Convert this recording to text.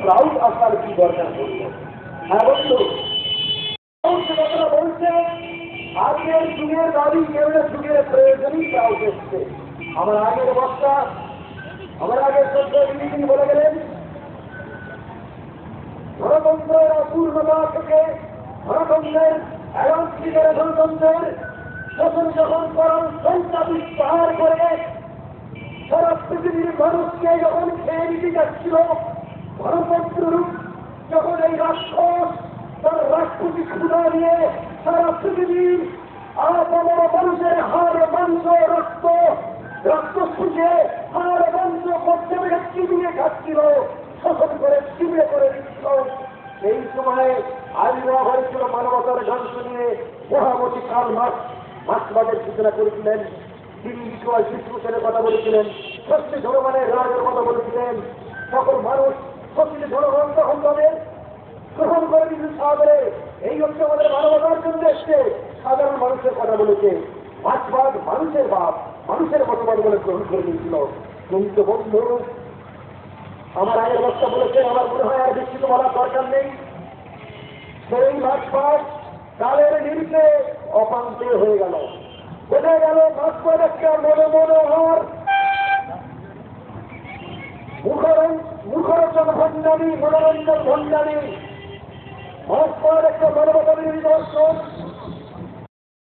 Proud আপনার কি দরকার করলো? হ্যাঁ বন্ধু, কথাটা বলছে আগের যুগের দাবি কেমন যুগের প্রয়োজনই প্রাউড এসছে। আমার আগের বক্তা, আমার আগের তিনি বলে গেলেন গণতন্ত্রের অপূর্ণতা থেকে গণতন্ত্রের এলান্তিকের গণতন্ত্রের শোষণ যখন করার সংখ্যা বিস্তার করে সারা পৃথিবীর মানুষকে যখন খেয়ে নিতে যাচ্ছিল, গণতন্ত্র যখন এই রাক্ষস তার রাষ্ট্রপতি ক্ষুদা নিয়ে সারা পৃথিবীর আপামর মানুষের হাড় মাংস রক্ত শুকে হাড় মাংস করতে চিবিয়ে খাচ্ছিল, শোষণ করে চিবিয়ে করে দিচ্ছিল। সেই সময়ে আবির্ভাব হয়েছিল মানবতার ধ্বংস নিয়ে মহামতি কার্ল মার্ক্সবাদের সূচনা করেছিলেন। তিনি শিশুদের কথা বলেছিলেন, সত্যি জনগণের রাজের কথা বলেছিলেন। সকল মানুষ সত্যি জনগণ তখন তাদের গ্রহণ করে দিয়েছে সাদরে। এই হচ্ছে আমাদের মানবতার জন্য এসছে সাধারণ মানুষের কথা বলেছে। মার্ক্সবাদ মানুষের বাপ, মানুষের মতবাদ বলে গ্রহণ করে দিয়েছিল। কিন্তু বন্ধু, আমার আগের বক্তা বলেছে, আমার মনে হয় আর বেশি তো বলার দরকার নেই। সেই মার্ক্সবাদ কালের নিরিখে অপান্তে হয়ে গেল। বোঝা গেল মার্ক্সবাদ একটা মনোমনোহর মুখরোচন ভণ্ডামি, মনোরঞ্জন ভণ্ডামি। মার্ক্সবাদ একটা মানবতার নিদর্শন।